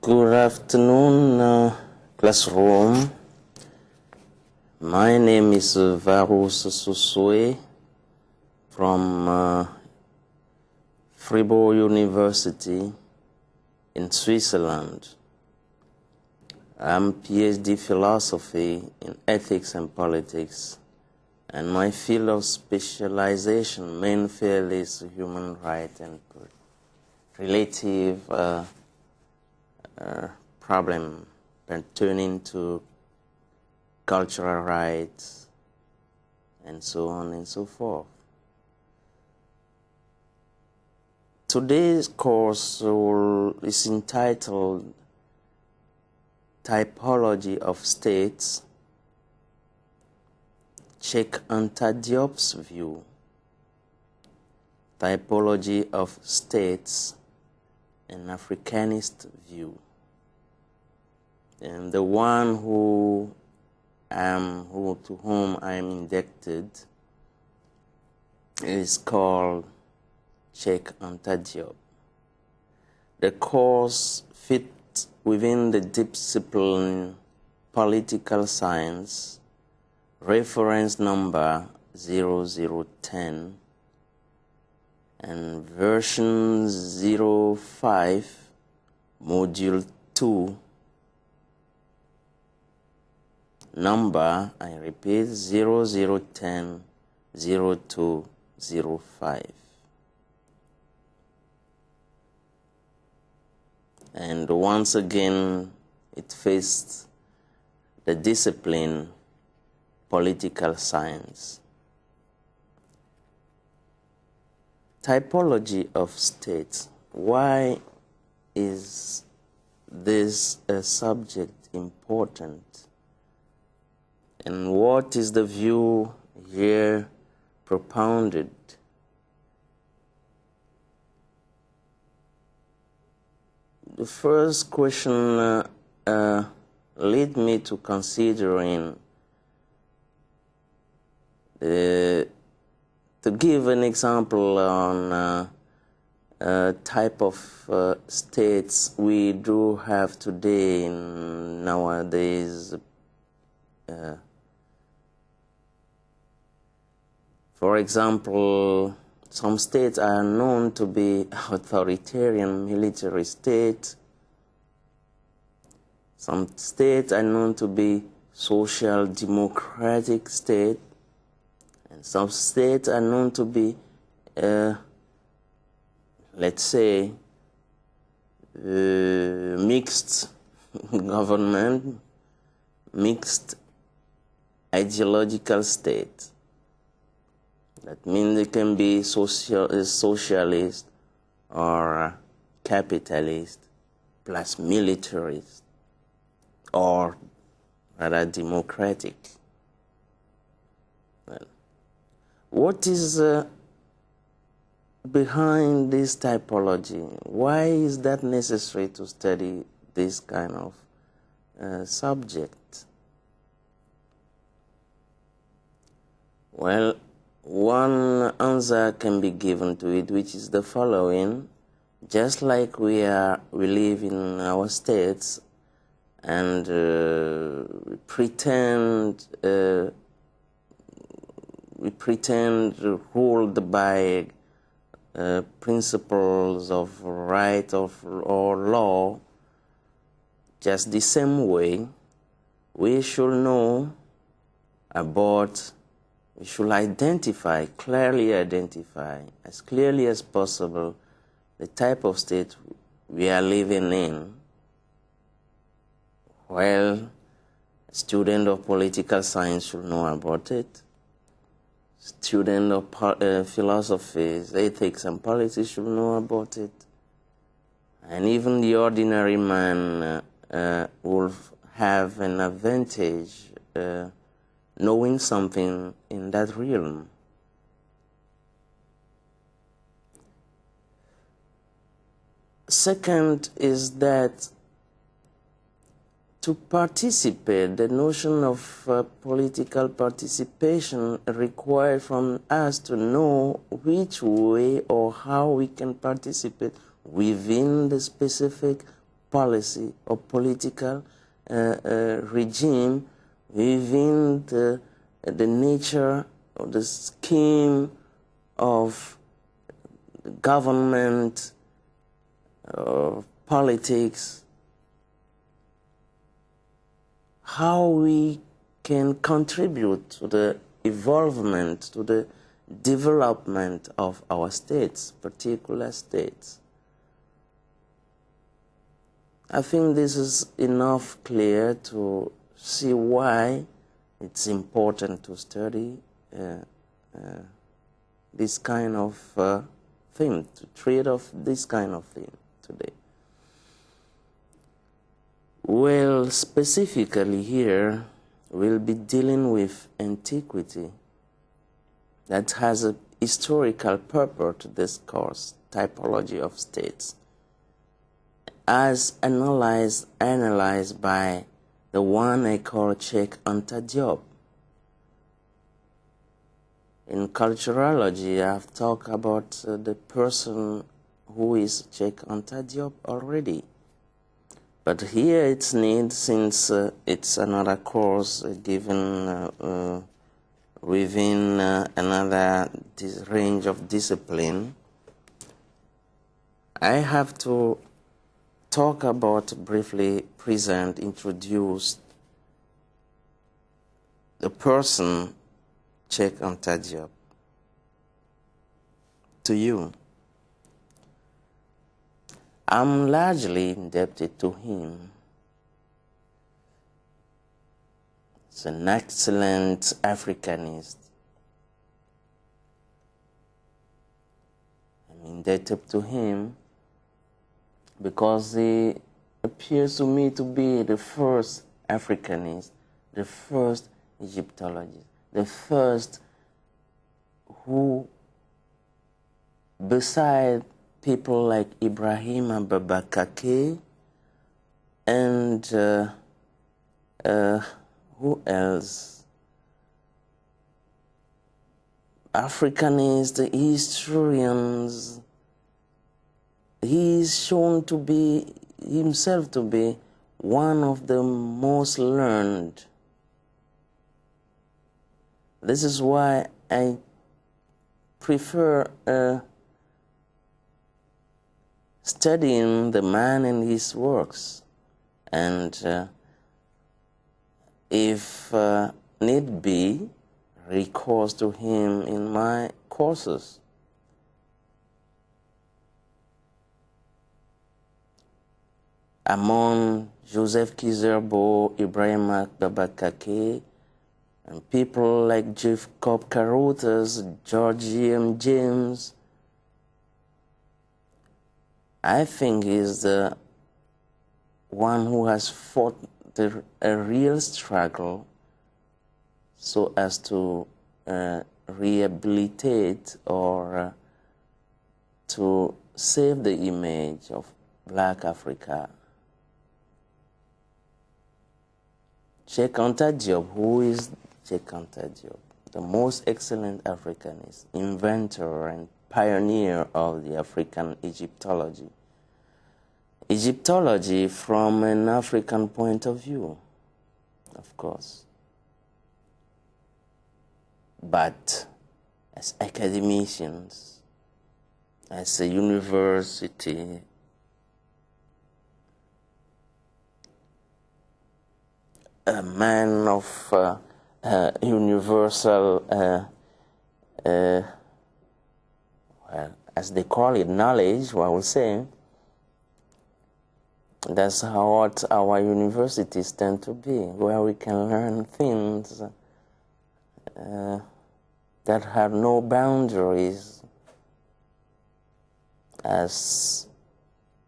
Good afternoon, classroom. My name is Varus Susue from Fribourg University in Switzerland. I'm PhD philosophy in ethics and politics, and my field of specialization, main field, is human rights and relative problem pertaining to cultural rights and so on and so forth. Today's course is entitled Typology of States, Cheikh Anta Diop's view. Typology of States, an Africanist view. And the one to whom I am indebted is called Cheikh Anta Diop. The course fits within the discipline political science, reference number 0010 and version 05, module 2, number, I repeat, 0010 0205. And once again, it faced the discipline political science. Typology of states. Why is this subject important? And what is the view here propounded? The first question led me to considering to give an example on type of states we do have today nowadays. For example, some states are known to be authoritarian military states. Some states are known to be social democratic states. And some states are known to be, let's say, mixed government, mixed ideological state. That means they can be socialist or capitalist plus militarist or rather democratic. Well, what is behind this typology? Why is that necessary to study this kind of subject? Well, one answer can be given to it, which is the following. Just like we live in our states and pretend ruled by principles of right or law, just the same way we should know about, we should clearly identify as clearly as possible the type of state we are living in. Well, a student of political science should know about it. Student of philosophy, ethics and politics should know about it. And even the ordinary man will have an advantage knowing something in that realm. Second is that to participate, the notion of political participation requires from us to know which way or how we can participate within the specific policy or political regime within the nature or the scheme of government, politics, how we can contribute to the evolvement, to the development of our states, particular states. I think this is enough clear to see why it's important to study this kind of theme, to treat of this kind of theme today. Well, specifically here, we'll be dealing with antiquity that has a historical purpose to this course, typology of states, as analyzed by the one I call Cheikh Anta Diop. In culturology, I've talked about the person who is Cheikh Anta Diop already. But here it's needed, since it's another course given within another range of discipline, I have to talk about, briefly present, introduce the person Cheikh Anta Diop to you. I'm largely indebted to him. He's an excellent Africanist. I'm indebted to him because he appears to me to be the first Africanist, the first Egyptologist, the first who, beside people like Ibrahim Abubakar and who else? Africanists, historians. He is shown to be, himself to be, one of the most learned. This is why I prefer studying the man and his works, and if need be, recourse to him in my courses. Among Joseph Kizerbo, Ibrahim Abubakar, and people like Jacob Carothers, George E.M. James, I think he's the one who has fought a real struggle so as to rehabilitate or to save the image of Black Africa. Cheikh Anta Diop, who is Cheikh Anta Diop? The most excellent Africanist, inventor and pioneer of the African Egyptology. Egyptology from an African point of view, of course. But as academicians, as a university, a man of universal, well, as they call it, knowledge, I would say. That's what our universities tend to be, where we can learn things that have no boundaries as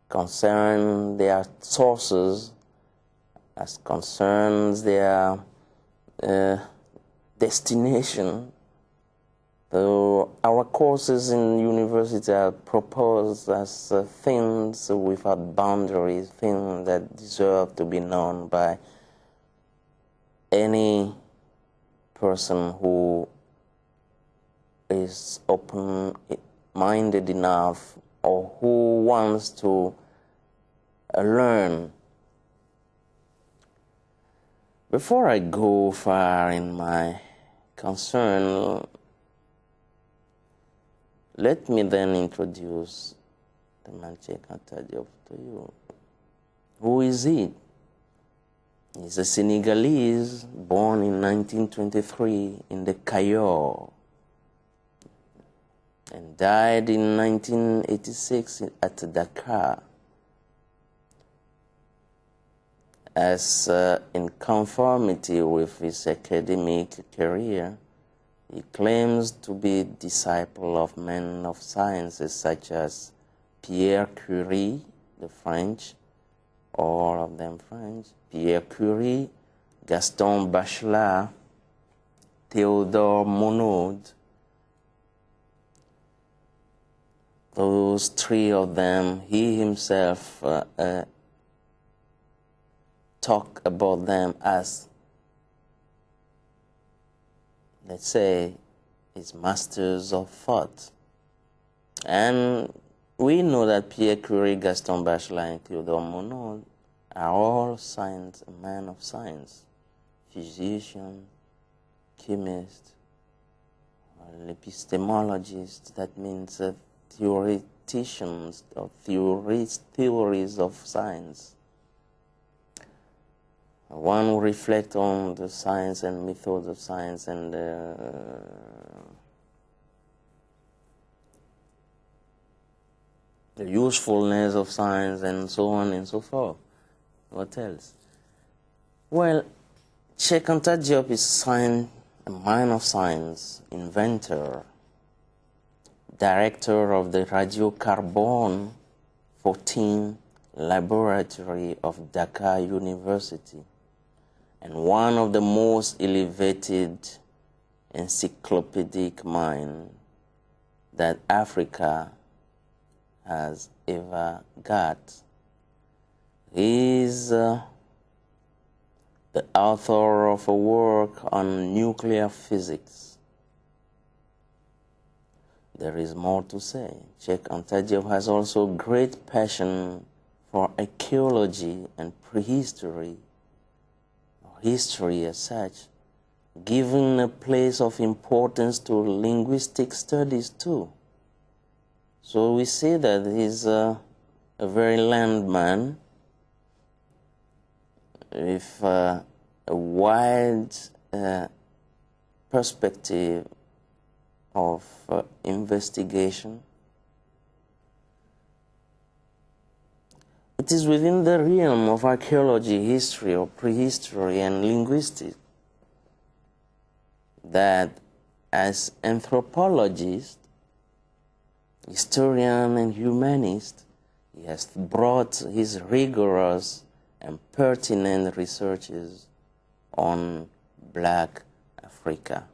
concern their sources, as concerns their destination. So our courses in university are proposed as things without boundaries, things that deserve to be known by any person who is open-minded enough or who wants to learn. Before I go far in my concern, let me then introduce the man Cheikh Anta Diop to you. Who is he? He's a Senegalese born in 1923 in the Cayor and died in 1986 at Dakar. As in conformity with his academic career, he claims to be a disciple of men of sciences such as Pierre Curie, the French, all of them French, Pierre Curie, Gaston Bachelard, Theodore Monod. Those three of them, he himself talk about them as, let's say, his masters of thought. And we know that Pierre Curie, Gaston Bachelard, and Theodore Monod are all men of science, physician, chemist, epistemologist, that means theoreticians or theories of science. One who reflect on the science and methods of science and the usefulness of science and so on and so forth. What else? Well, Cheikh Anta Diop is a man of science, inventor, director of the Radiocarbone 14 laboratory of Dakar University, and one of the most elevated encyclopedic minds that Africa has ever got. He is the author of a work on nuclear physics. There is more to say. Cheikh Anta Diop has also great passion for archaeology and prehistory, or history as such, giving a place of importance to linguistic studies too. So we see that he's a very learned man with a wide perspective of investigation. It is within the realm of archaeology, history, or prehistory, and linguistics that as anthropologist, historian, and humanist, he has brought his rigorous and pertinent researches on Black Africa.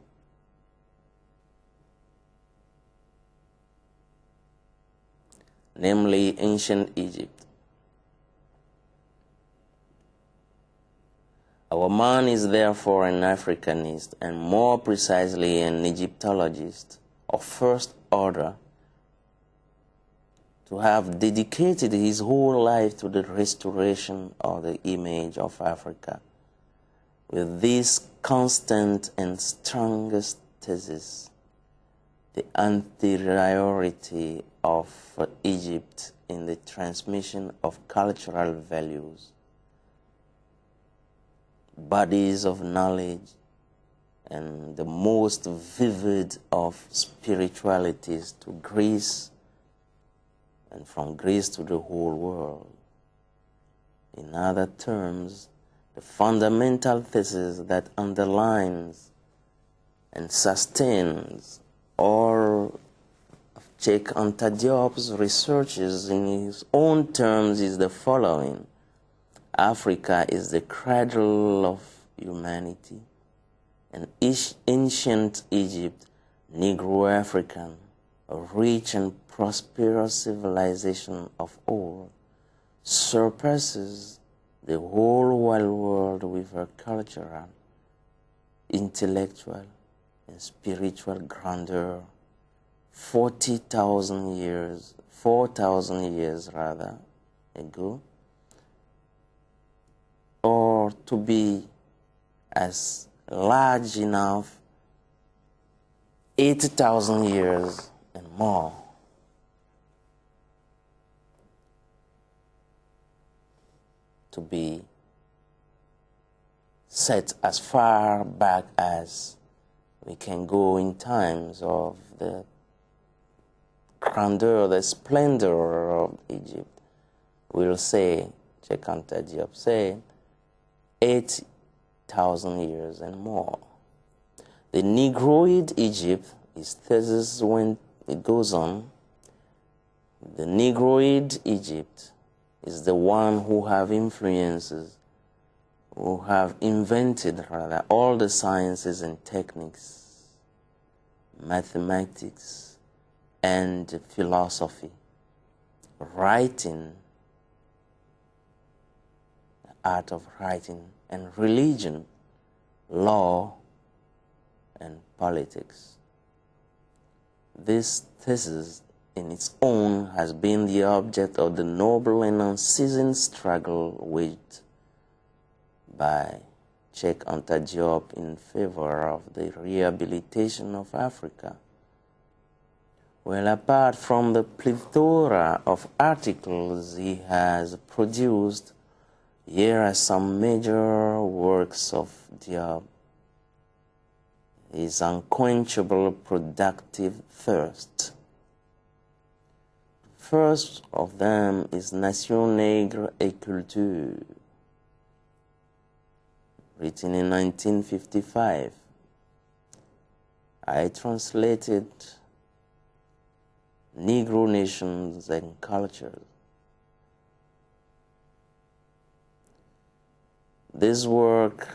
Namely ancient Egypt. Our man is therefore an Africanist, and more precisely an Egyptologist of first order, to have dedicated his whole life to the restoration of the image of Africa, with this constant and strongest thesis: the anteriority of Egypt in the transmission of cultural values, bodies of knowledge, and the most vivid of spiritualities to Greece, and from Greece to the whole world. In other terms, the fundamental thesis that underlines and sustains all of Cheikh Anta Diop's researches in his own terms is the following: Africa is the cradle of humanity, and ancient Egypt, Negro-African, a rich and prosperous civilization of old, surpasses the whole wide world with her cultural, intellectual, and spiritual grandeur 4,000 years ago, to be as large enough 80,000 years and more. To be set as far back as we can go in times of the grandeur, the splendor of Egypt. We'll say, Cheikh Anta Diop said, 8,000 years and more. The Negroid Egypt, his thesis when it goes on, the Negroid Egypt is the one who have influences, who have invented rather all the sciences and techniques, mathematics and philosophy, writing, the art of writing, and religion, law, and politics. This thesis in its own has been the object of the noble and unceasing struggle waged by Cheikh Anta Diop in favor of the rehabilitation of Africa. Well, apart from the plethora of articles he has produced, here are some major works of Diop. His unquenchable productive thirst. First of them is Nation Nègre et Culture, written in 1955. I translated Negro Nations and Cultures. This work,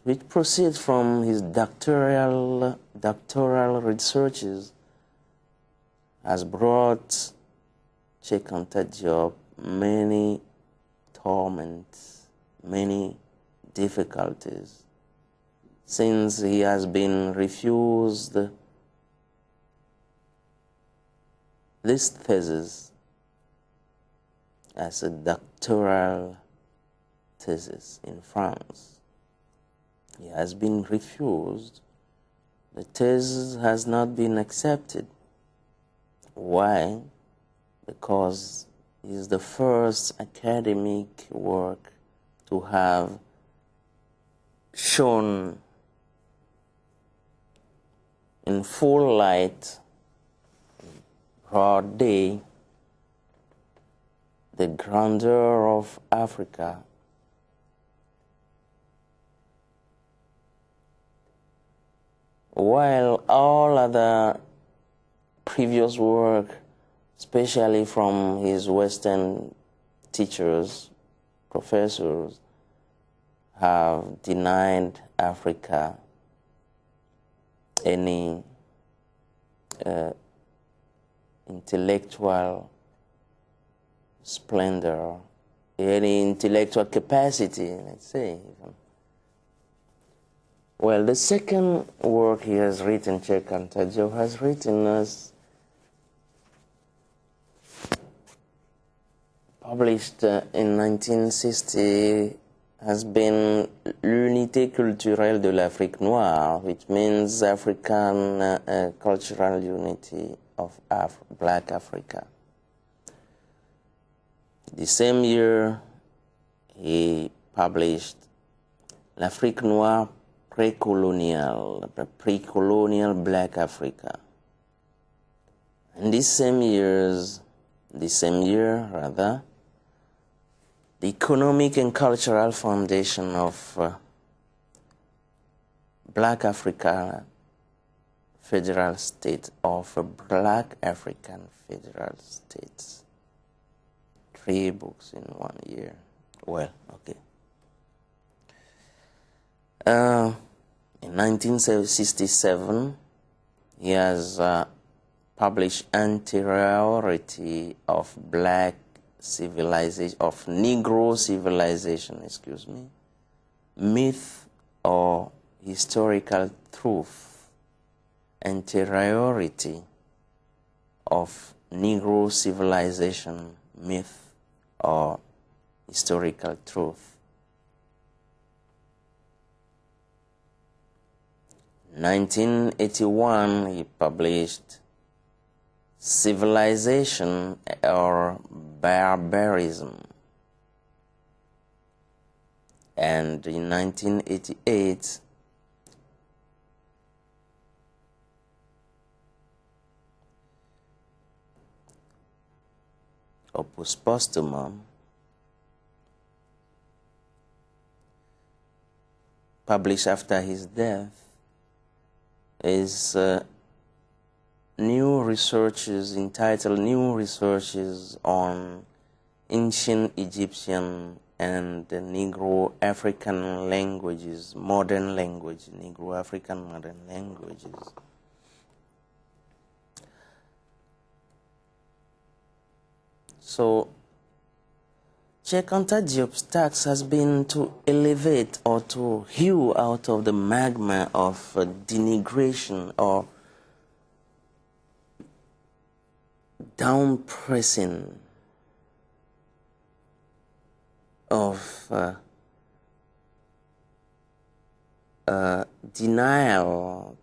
which proceeds from his doctoral researches, has brought Cheikh Anta Diop many torments, many difficulties, since he has been refused this thesis as a doctoral thesis in France. He has been refused. The thesis has not been accepted. Why? Because it is the first academic work to have shown in full light, broad day, the grandeur of Africa. While all other previous work, especially from his Western teachers, professors, have denied Africa any intellectual splendor, any intellectual capacity, let's say. Well, the second work he has written, Cheikh Anta Diop has written as published in 1960, has been L'unité culturelle de l'Afrique noire, which means African cultural unity of Black Africa. The same year, he published L'Afrique noire pre-colonial Black Africa. And this same year, the economic and cultural foundation of Black Africa Federal State, of Black African Federal States. 3 books in 1 year. Well, okay. In 1967, he has published Anteriority of Black Civilization, of Negro Civilization, Myth or Historical Truth. Anteriority of Negro Civilization, Myth or Historical Truth. 1981, he published Civilization or Barbarism. And in 1988, Opus Posthumum, published after his death, is new researches entitled New Researches on Ancient Egyptian and Negro African Languages, Modern Language, Negro African Modern Languages. So, Cheikh Anta Diop's task has been to elevate or to hew out of the magma of denigration or down-pressing of denial,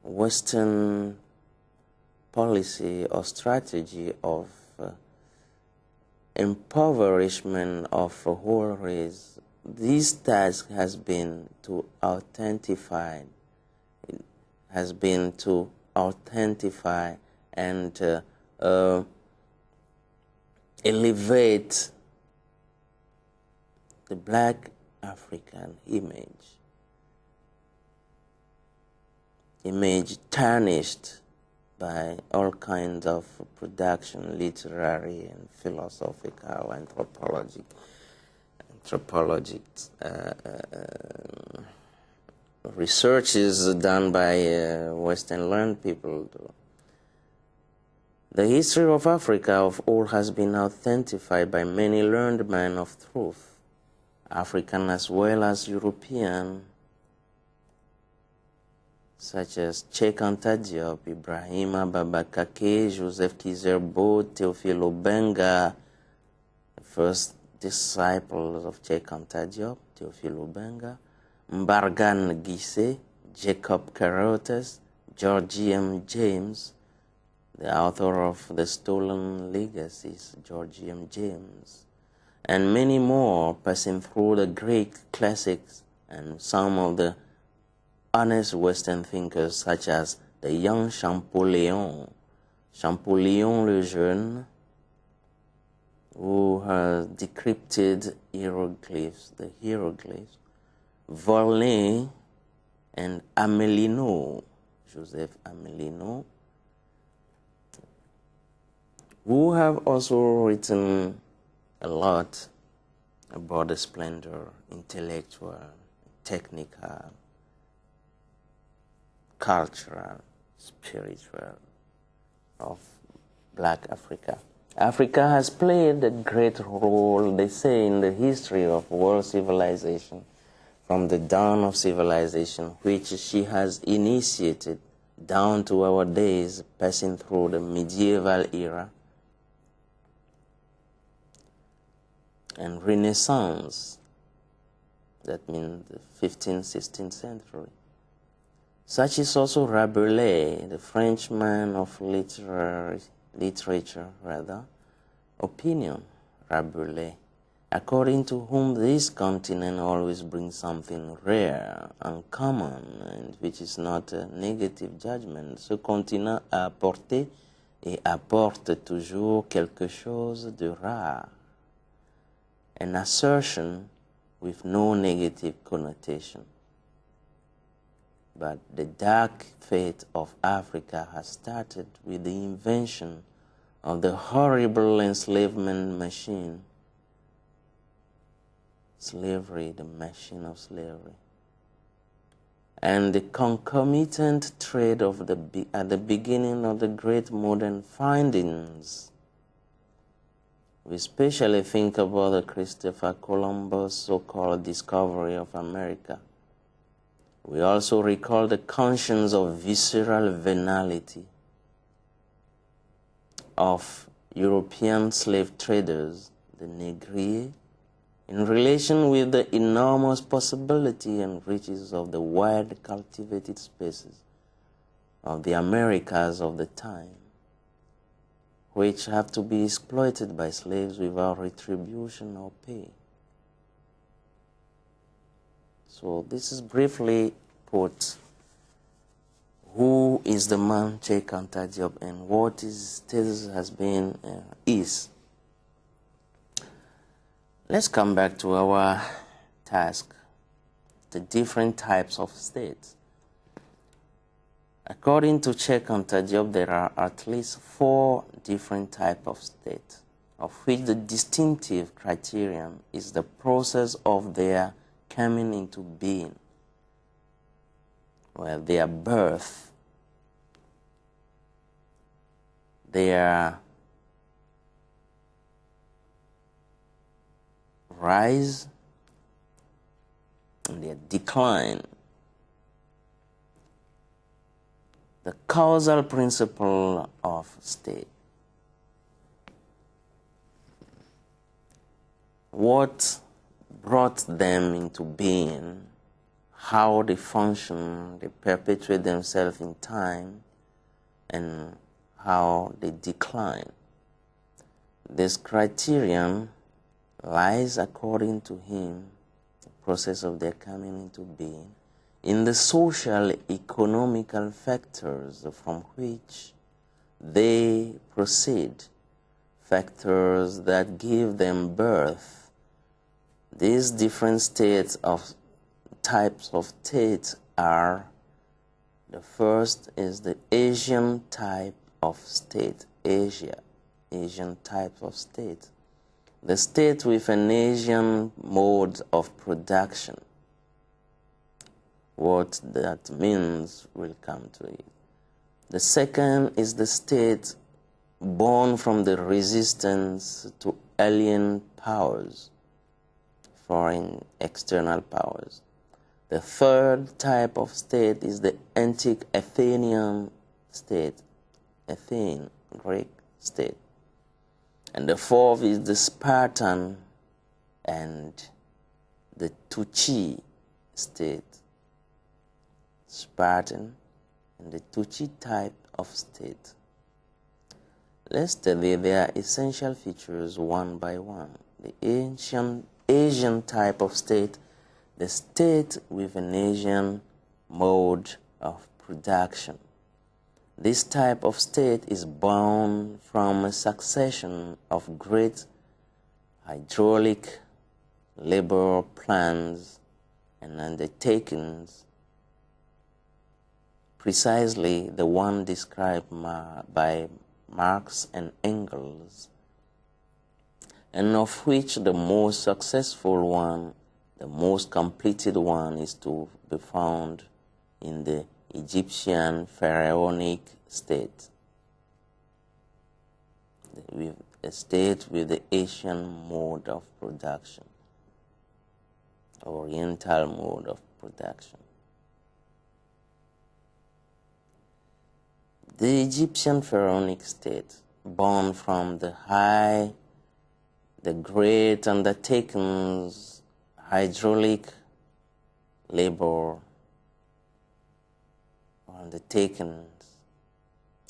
Western policy or strategy of impoverishment of a whole race. This task has been to authentify, and elevate the Black African image tarnished by all kinds of production, literary and philosophical, anthropologic researches done by Western learned people. The history of Africa of old has been authentified by many learned men of truth, African as well as European, such as Cheikh Anta Diop, Ibrahima Boubacar Keïta, Joseph Kizerbo, Théophile Obenga, the first disciples of Cheikh Anta Diop, Théophile Obenga, Mbargane Guissé, Jacob Carothers, George M. James, the author of The Stolen Legacies, George M. James, and many more, passing through the Greek classics and some of the honest Western thinkers such as the young Champollion le Jeune, who has decrypted the hieroglyphs, Volney and Amelino, Joseph Amelino, who have also written a lot about the splendor, intellectual, technical, cultural, spiritual of Black Africa. Africa has played a great role, they say, in the history of world civilization, from the dawn of civilization, which she has initiated down to our days, passing through the medieval era and Renaissance, that means the 15th, 16th century. Such is also Rabelais, the Frenchman of literature, opinion, Rabelais, according to whom this continent always brings something rare, uncommon, and which is not a negative judgment. Ce continent a apporté et apporte toujours quelque chose de rare, an assertion with no negative connotation. But the dark fate of Africa has started with the invention of the horrible enslavement machine, slavery, the machine of slavery, and the concomitant trade of at the beginning of the great modern findings. We especially think about the Christopher Columbus so-called discovery of America. We also recall the conscience of visceral venality of European slave traders, the négriers, in relation with the enormous possibility and riches of the wide cultivated spaces of the Americas of the time, which have to be exploited by slaves without retribution or pay. So this is briefly put, who is the man Cheikh Anta Diop and what his status has been, is. Let's come back to our task, the different types of states. According to Cheikh Anta Diop, there are at least 4 different types of states, of which the distinctive criterion is the process of their coming into being, well, their birth, their rise, and their decline. The causal principle of state. What brought them into being, how they function, they perpetuate themselves in time, and how they decline. This criterion lies, according to him, the process of their coming into being, in the social economical factors from which they proceed, factors that give them birth. These different types of states are, the first is the Asian type of state, Asian type of state. The state with an Asian mode of production. What that means will come to it. The second is the state born from the resistance to alien powers, foreign external powers. The third type of state is the antique Athenian state, Athene, Greek state. And the fourth is the Spartan and the Tuchi state. Spartan and the Tuchi type of state. Let's study their essential features one by one. The ancient Asian type of state, the state with an Asian mode of production. This type of state is born from a succession of great hydraulic labor plans and undertakings, precisely the one described by Marx and Engels, and of which the most successful one, the most completed one, is to be found in the Egyptian pharaonic state, with a state with the Asian mode of production, Oriental mode of production. The Egyptian pharaonic state, born from the great undertakings, hydraulic labor undertakings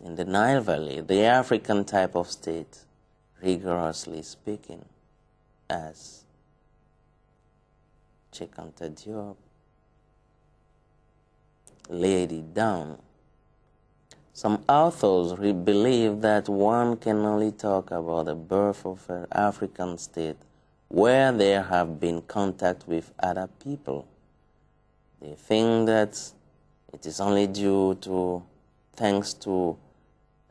in the Nile Valley, the African type of state, rigorously speaking, as Cheikh Anta Diop laid it down. Some authors believe that one can only talk about the birth of an African state where there have been contact with other people. They think that it is only due to, thanks to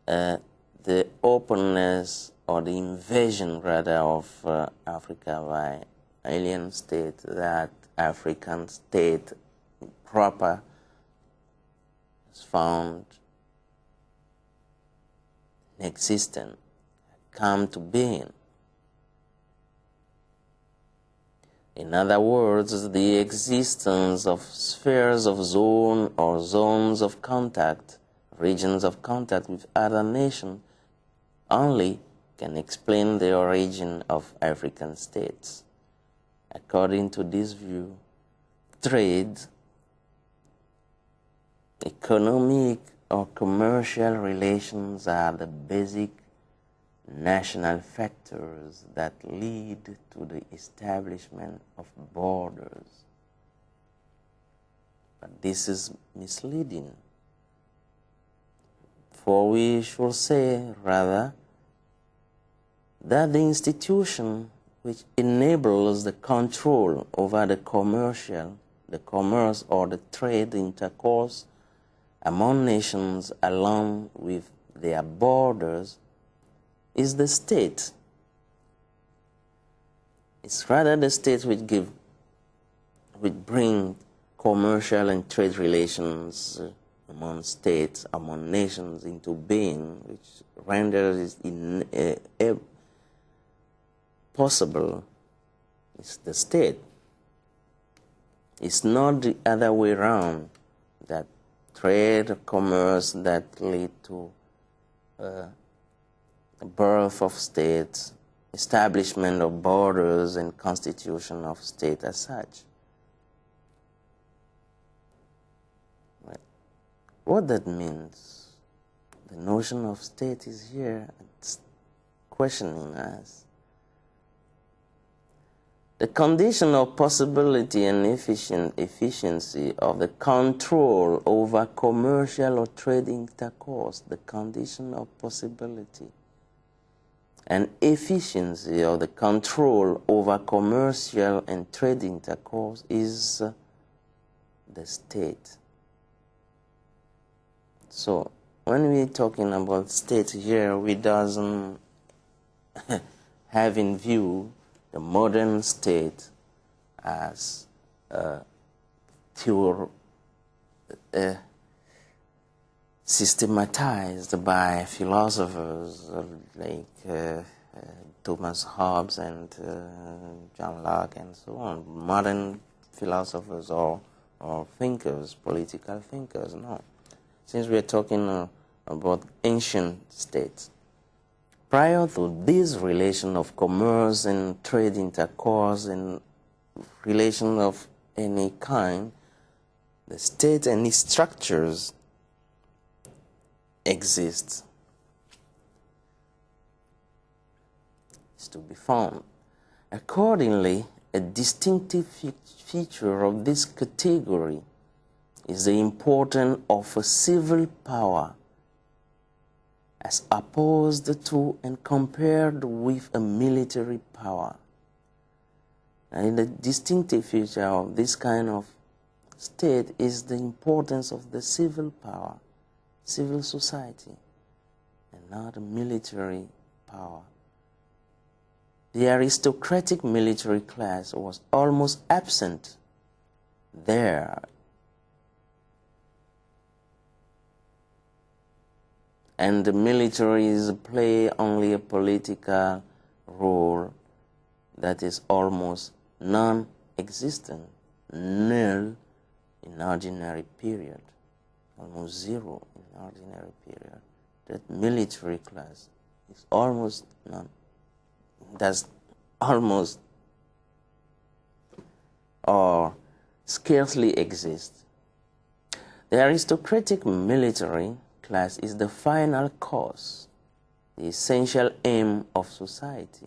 the openness or the invasion rather of Africa by alien state, that African state proper is found existent, come to being. In other words, the existence of spheres of zone or zones of contact, regions of contact with other nations, only can explain the origin of African states. According to this view, trade, economic or commercial relations are the basic national factors that lead to the establishment of borders. But this is misleading, for we should say rather that the institution which enables the control over the commerce or the trade intercourse among nations along with their borders is the state. It's rather the state which bring commercial and trade relations among states, among nations into being, which renders it possible. It's the state. It's not the other way around, that trade, commerce that lead to the birth of states, establishment of borders, and constitution of state as such. Right. What that means, the notion of state is here, it's questioning us. The condition of possibility and efficiency of the control over commercial or trade intercourse, the condition of possibility and efficiency of the control over commercial and trade intercourse is the state. So when we're talking about state here, we doesn't have in view the modern state as systematized by philosophers like Thomas Hobbes and John Locke and so on, modern philosophers or thinkers, political thinkers. No, since we're talking about ancient states. Prior to this relation of commerce and trade intercourse and relation of any kind, the state and its structures exist. It's to be found. Accordingly, a distinctive feature of this category is the importance of a civil power as opposed to and compared with a military power. And the distinctive feature of this kind of state is the importance of the civil power, civil society, and not a military power. The aristocratic military class was almost absent there. And the militaries play only a political role that is almost non-existent, nil in ordinary period, almost zero in ordinary period. That military class is almost none, does almost or scarcely exist. The aristocratic military class is the final cause, the essential aim of society.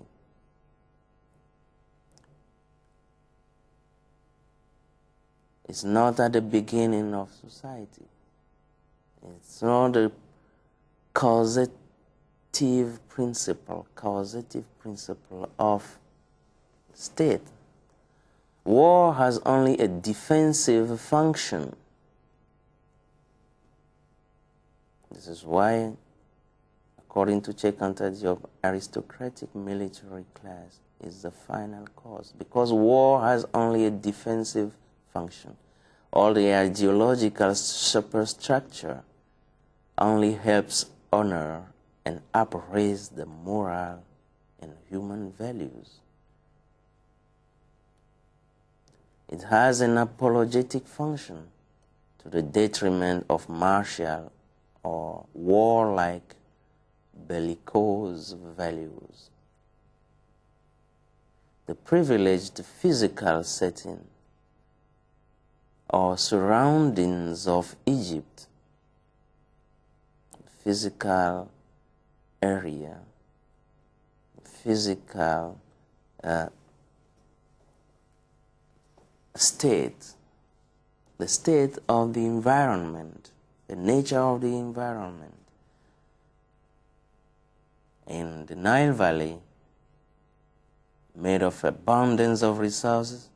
It's not at the beginning of society. It's not a causative principle of state. War has only a defensive function. This is why, according to Cheikh-Anta Diop, aristocratic military class is the final cause, because war has only a defensive function. All the ideological superstructure only helps honor and upraise the moral and human values. It has an apologetic function to the detriment of martial or warlike bellicose values. the privileged physical setting or surroundings of Egypt, physical area, physical state, the state of the environment, the nature of the environment. In the Nile Valley, made of abundance of resources,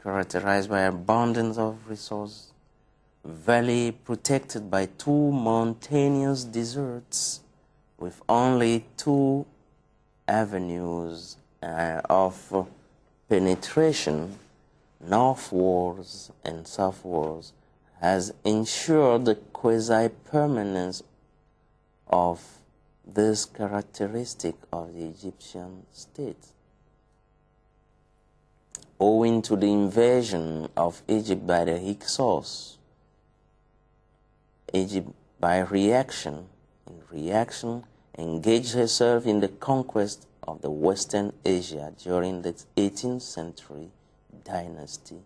characterized by abundance of resources, valley protected by two mountainous deserts with only two avenues of penetration, northwards and southwards, has ensured the quasi-permanence of this characteristic of the Egyptian state. Owing to the invasion of Egypt by the Hyksos, Egypt by reaction engaged herself in the conquest of the Western Asia during the 18th century dynasty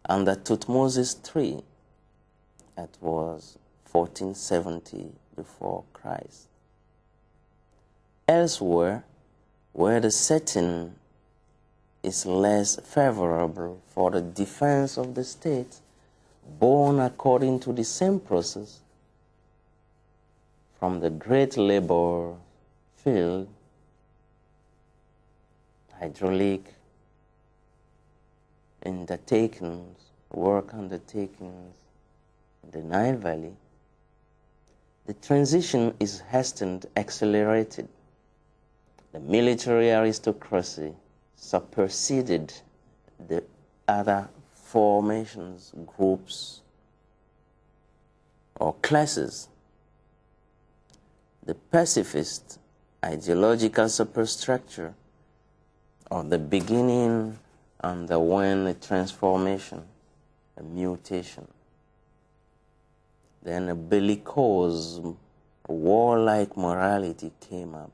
under Thutmose III. That was 1470 before Christ. Elsewhere, where the setting is less favorable for the defense of the state, born according to the same process from the great labor field, hydraulic work undertakings in the Nile Valley, the transition is hastened, accelerated. The military aristocracy superseded the other formations, groups, or classes. The pacifist ideological superstructure of the beginning underwent a transformation, a mutation. Then a bellicose, warlike morality came up.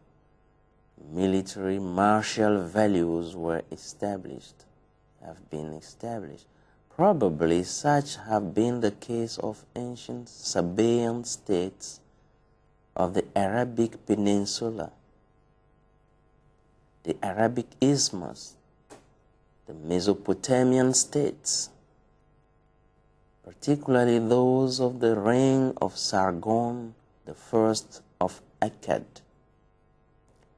Military martial values were have been established. Probably such have been the case of ancient Sabaean states of the Arabic Peninsula, the Arabic Isthmus, the Mesopotamian states, particularly those of the reign of Sargon the First of Akkad,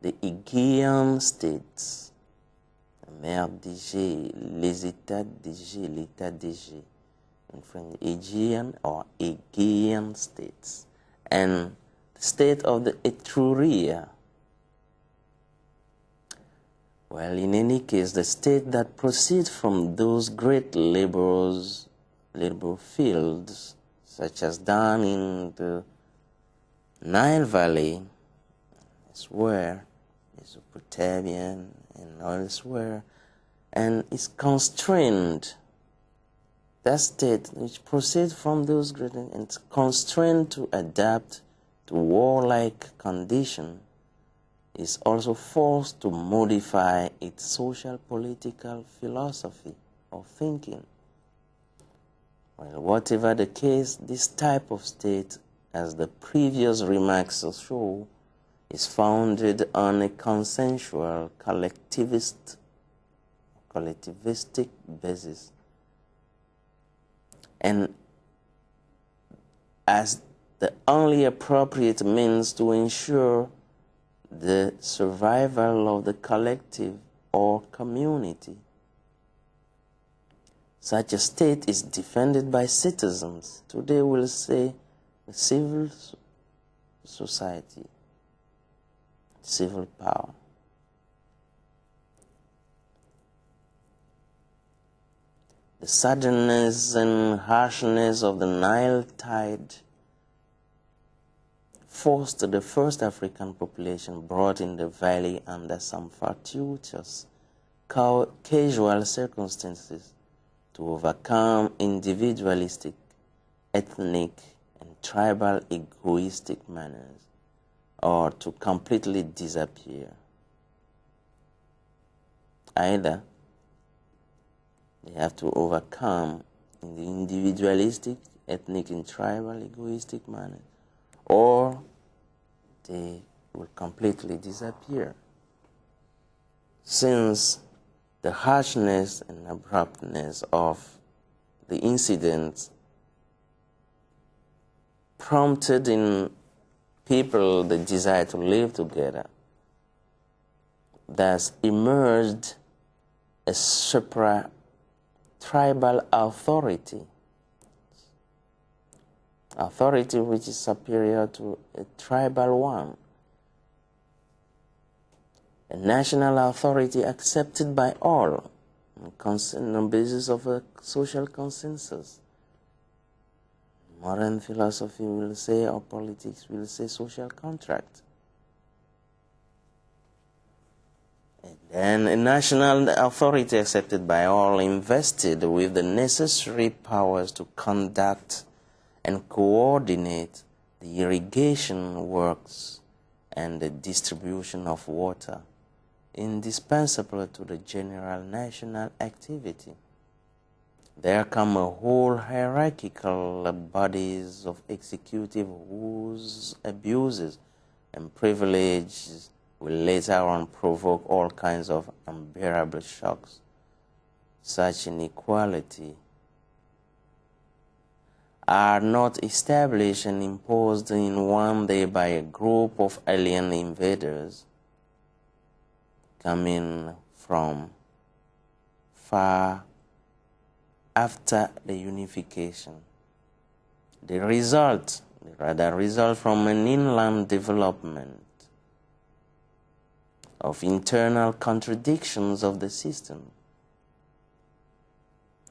the Aegean states, la mer d'Égée, les États d'Égée, l'État d'Égée, in French, Aegean or Aegean states, and the state of the Etruria. Well, in any case, the state that proceeds from those great labor fields, such as down in the Nile Valley, elsewhere, Mesopotamian and elsewhere, and is constrained. That state which proceeds from those great and is constrained to adapt to warlike condition is also forced to modify its social political philosophy or thinking. Well, whatever the case, this type of state, as the previous remarks show, is founded on a consensual collectivistic basis, and as the only appropriate means to ensure the survival of the collective or community. Such a state is defended by citizens. Today we'll say the civil society, civil power. The suddenness and harshness of the Nile tide forced the first African population brought in the valley under some fortuitous, casual circumstances to overcome individualistic, ethnic, and tribal egoistic manners, or to completely disappear. Either they have to overcome in the individualistic, ethnic, and tribal, egoistic manner, or they will completely disappear. Since the harshness and abruptness of the incident prompted in people the desire to live together, thus emerged a supra-tribal authority which is superior to a tribal one, a national authority accepted by all on the basis of a social consensus. Modern philosophy will say, or politics will say, social contract. And then a national authority accepted by all, invested with the necessary powers to conduct and coordinate the irrigation works and the distribution of water, indispensable to the general national activity. There come a whole hierarchical bodies of executive whose abuses and privileges will later on provoke all kinds of unbearable shocks. Such inequality are not established and imposed in one day by a group of alien invaders coming from far after the unification. They result from an inland development of internal contradictions of the system.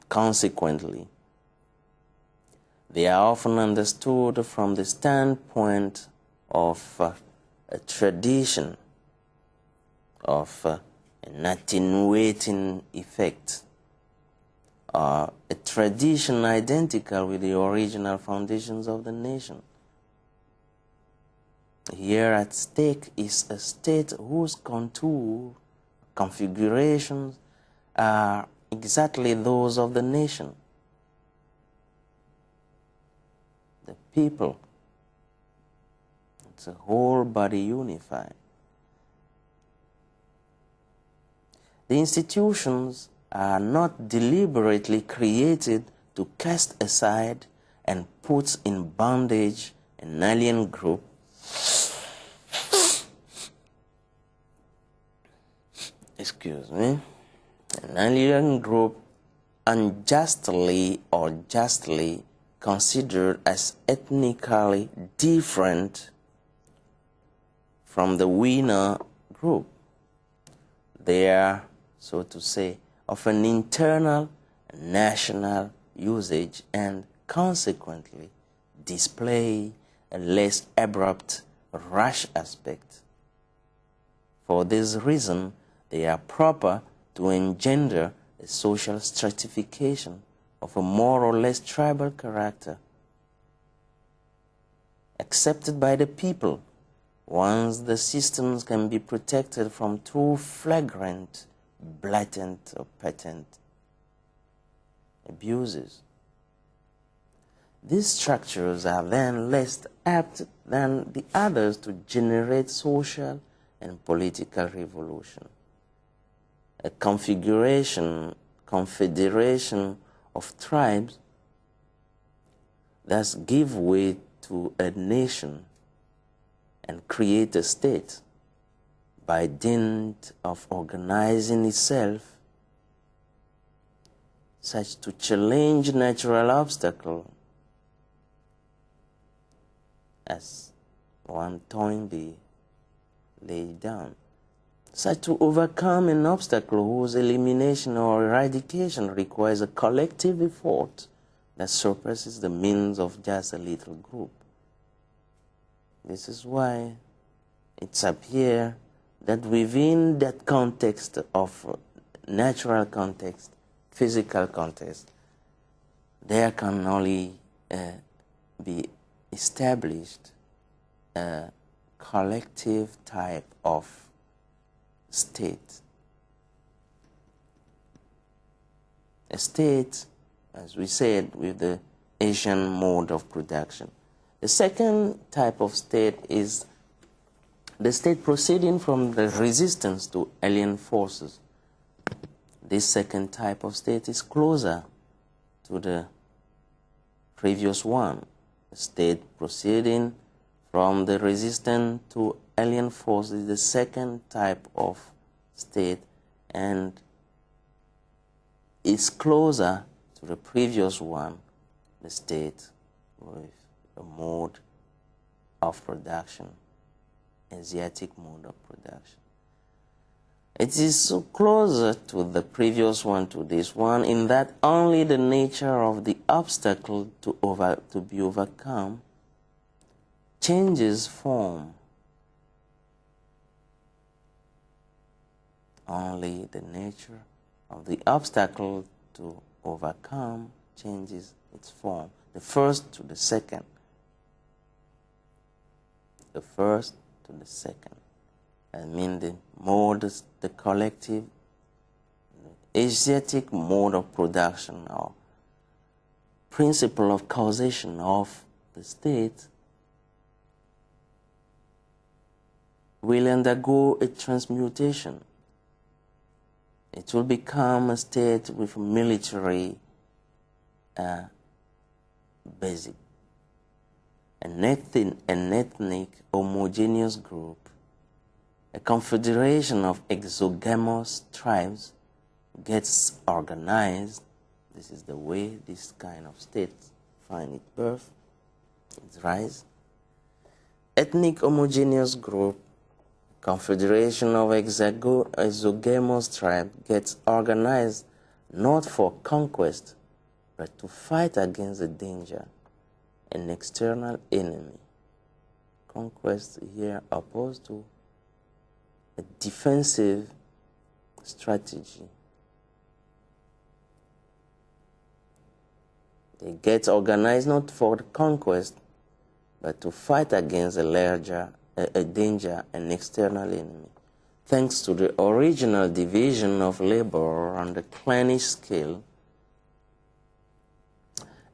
Consequently, they are often understood from the standpoint of a tradition, of an attenuating effect, a tradition identical with the original foundations of the nation. Here at stake is a state whose configurations are exactly those of the nation. The people, it's a whole body unified. The institutions are not deliberately created to cast aside and put in bondage an alien group an alien group unjustly or justly considered as ethnically different from the winner group. They are, so to say, of an internal national usage and consequently display a less abrupt, rash aspect. For this reason, they are proper to engender a social stratification of a more or less tribal character, accepted by the people once the systems can be protected from too flagrant, blatant, or patent abuses. These structures are then less apt than the others to generate social and political revolution. A confederation of tribes thus give way to a nation and create a state by dint of organizing itself such to challenge natural obstacle, as one Toynbee laid down, such to overcome an obstacle whose elimination or eradication requires a collective effort that surpasses the means of just a little group. This is why it's appear that within that context of natural context, physical context, there can only be established a collective type of state a state, as we said, with the Asian mode of production. The second type of state is the state proceeding from the resistance to alien forces. This second type of state is closer to the previous one, the state proceeding from the resistance to alien forces, the second type of state, and is closer to the previous one, the state with a mode of production, Asiatic mode of production. It is so closer to the previous one, to this one, in that only the nature of the obstacle to be overcome changes form. Only the nature of the obstacle to overcome changes its form. The first to the second. The first to the second. I mean the mode, the collective, the Asiatic mode of production or principle of causation of the state will undergo a transmutation. It will become a state with military basic, an ethnic homogeneous group, a confederation of exogamous tribes gets organized. This is the way this kind of state find its birth, its rise. Ethnic homogeneous group, confederation of exogamous tribe gets organized not for conquest, but to fight against a danger, an external enemy. Conquest here opposed to a defensive strategy. They get organized not for conquest, but to fight against a danger, an external enemy. Thanks to the original division of labor on the clannish scale,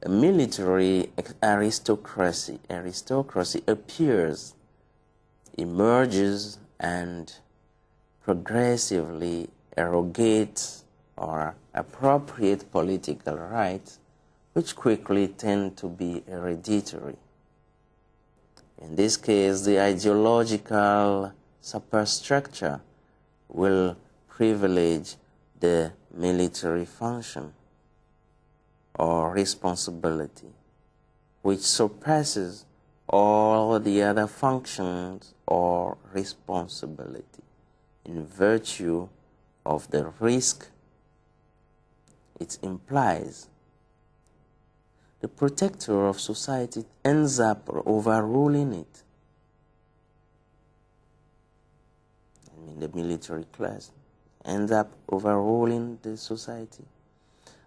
a military aristocracy appears, emerges, and progressively arrogates or appropriate political rights, which quickly tend to be hereditary. In this case, the ideological superstructure will privilege the military function or responsibility, which surpasses all the other functions or responsibility in virtue of the risk it implies. The protector of society ends up overruling it. I mean, the military class ends up overruling the society,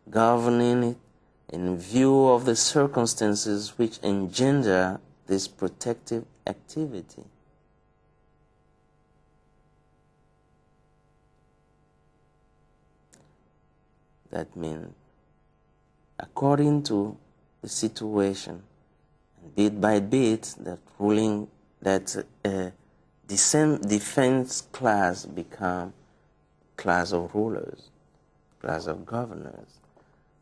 governing it in view of the circumstances which engender this protective activity. That means, according to the situation, bit by bit, defense class become class of rulers, class of governors.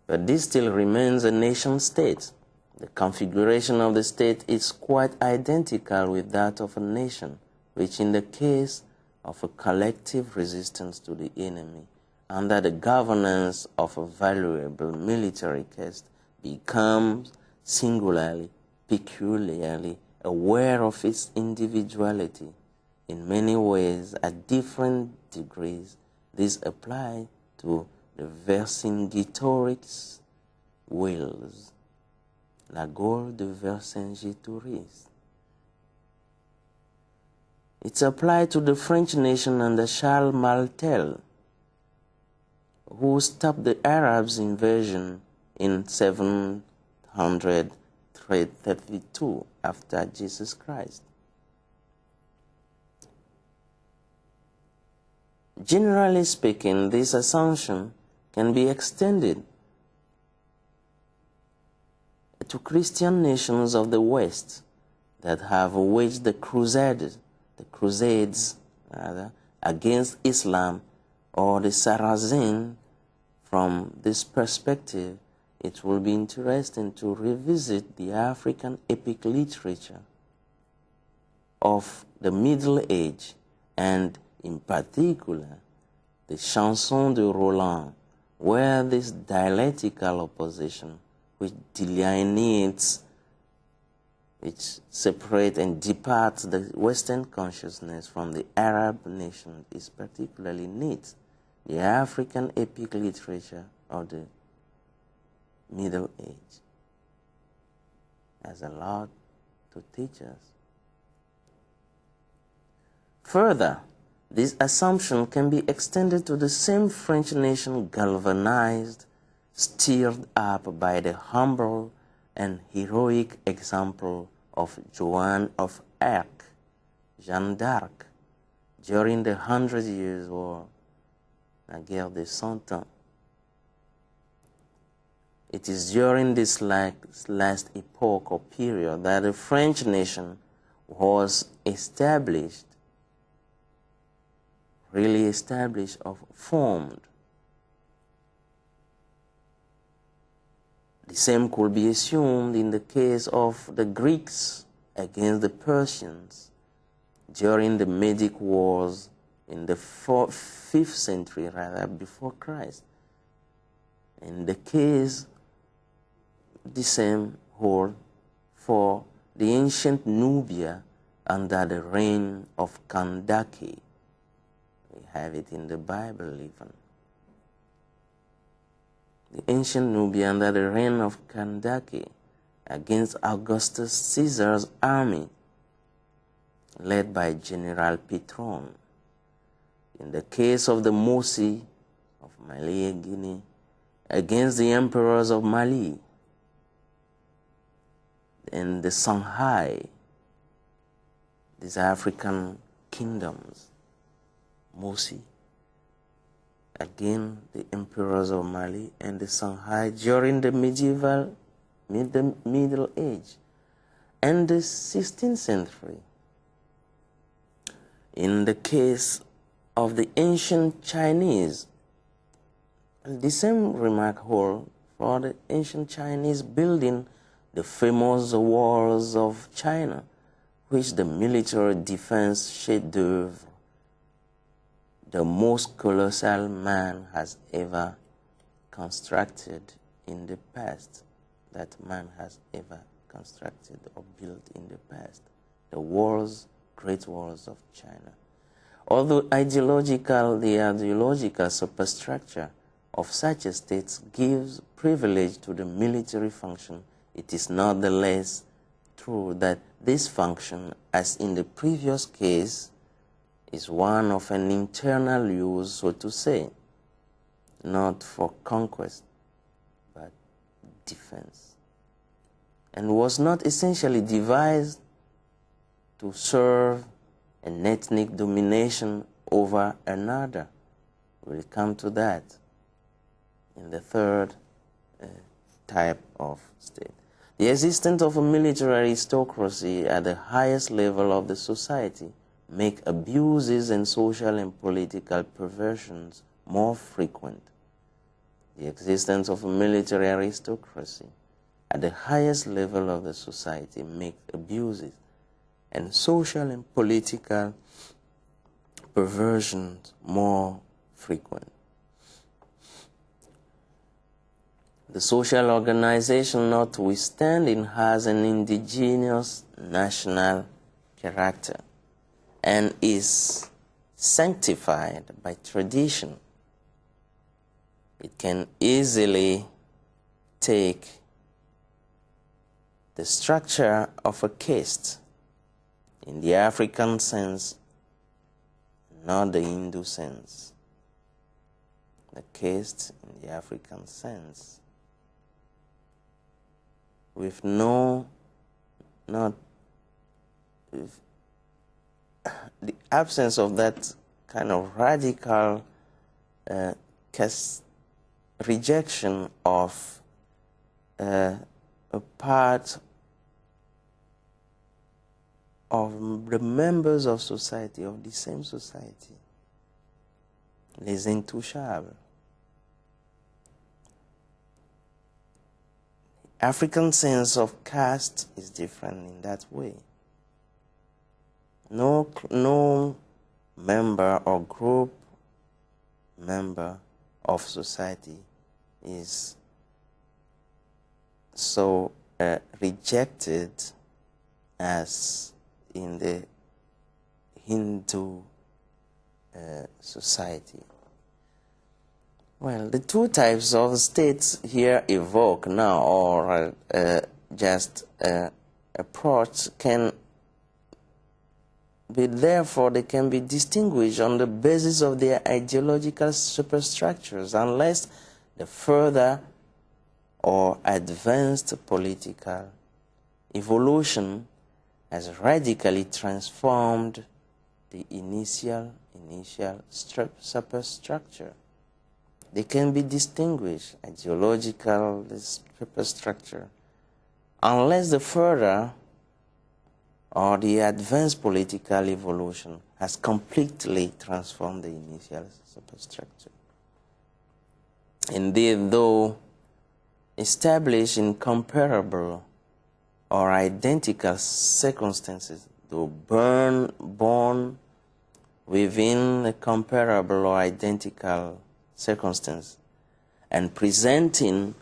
But this still remains a nation state. The configuration of the state is quite identical with that of a nation, which in the case of a collective resistance to the enemy, under the governance of a valuable military caste, becomes singularly, peculiarly aware of its individuality. In many ways, at different degrees, this applies to the Vercingetorix wills, la Gaule de Vercingetorix. It's applied to the French nation under Charles Martel, who stopped the Arabs' invasion in 732 after Jesus Christ. Generally speaking, this assumption can be extended to Christian nations of the West that have waged the crusades against Islam or the Saracen. From this perspective, it will be interesting to revisit the African epic literature of the Middle Age, and in particular the Chanson de Roland, where this dialectical opposition which delineates, which separates and departs the Western consciousness from the Arab nation is particularly neat. The African epic literature of the Middle Age has a lot to teach us. Further, this assumption can be extended to the same French nation galvanized, stirred up by the humble and heroic example of Joan of Arc, Jeanne d'Arc, during the 100 Years' War, la guerre des 100 ans. It is during this last epoch or period that the French nation was established, really established or formed. The same could be assumed in the case of the Greeks against the Persians during the Medic Wars in the 5th century, rather, before Christ. In the case, the same hold for the ancient Nubia under the reign of Kandake. We have it in the Bible even. The ancient Nubia under the reign of Kandake against Augustus Caesar's army led by General Petron. In the case of the Mosi of Mali, Guinea, against the emperors of Mali, and the Songhai, these African kingdoms, Mosi, again the emperors of Mali and the Songhai during the Middle Age and the 16th century. In the case of the ancient Chinese, the same remark holds for the ancient Chinese building the famous walls of China, which the military defense chef-d'oeuvre, the most colossal man has ever constructed in the past, that man has ever constructed or built in the past, the walls, great walls of China. Although the ideological superstructure of such a state gives privilege to the military function, it is not the less true that this function, as in the previous case, is one of an internal use, so to say, not for conquest, but defense, and was not essentially devised to serve an ethnic domination over another. We'll come to that in the third type of state. The existence of a military aristocracy at the highest level of the society make abuses and social and political perversions more frequent. The existence of a military aristocracy at the highest level of the society make abuses and social and political perversions more frequent. The social organization, notwithstanding, has an indigenous national character and is sanctified by tradition. It can easily take the structure of a caste in the African sense, not the Hindu sense. The caste in the African sense, with the absence of that kind of radical rejection of a part of the members of society, of the same society, les intouchables. African sense of caste is different in that way. No member or group member of society is so rejected as in the Hindu society. Well, the two types of states here evoked now, or just approach, can be therefore they can be distinguished on the basis of their ideological superstructures, unless the further or advanced political evolution has radically transformed the initial superstructure. They can be distinguished, ideological superstructure, unless the further or the advanced political evolution has completely transformed the initial superstructure. Indeed, though established in comparable or identical circumstances, though born within a comparable or identical circumstance and presenting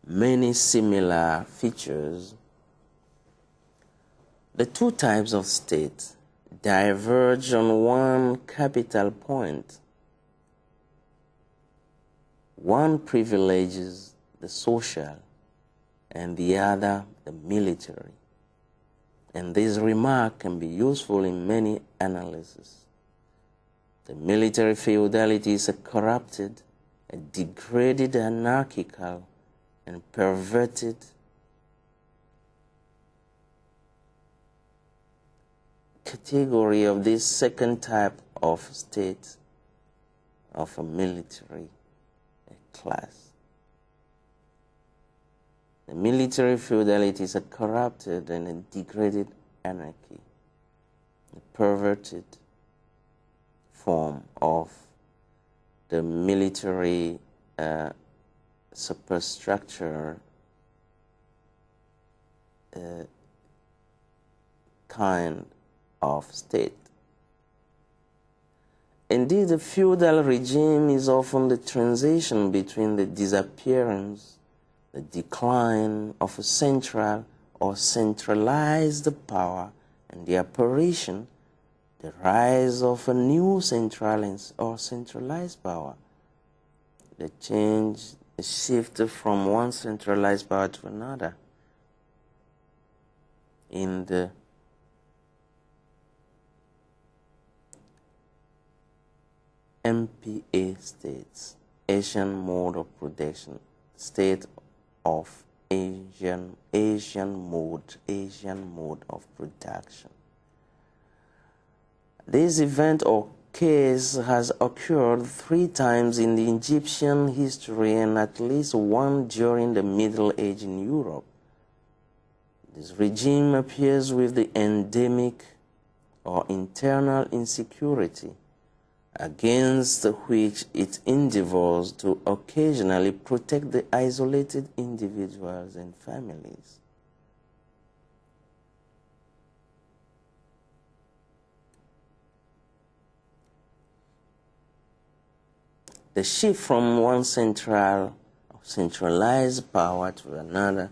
many similar features, the two types of state diverge on one capital point. One privileges the social and the other the military. And this remark can be useful in many analyses. The military feudality is a corrupted, a degraded, anarchical, and perverted category of this second type of state, of a military class. The military feudality is a corrupted and a degraded anarchy, a perverted form of the military superstructure kind of state. Indeed, the feudal regime is often the transition between the disappearance, the decline of a central or centralized power and the apparition, the rise of a new central or centralized power. The change, the shift from one centralized power to another. In the MPA states, Asian mode of production, state of Asian mode of production. This event or case has occurred 3 times in the Egyptian history and at least one during the Middle Age in Europe. This regime appears with the endemic or internal insecurity against which it endeavors to occasionally protect the isolated individuals and families. The shift from one centralized power to another,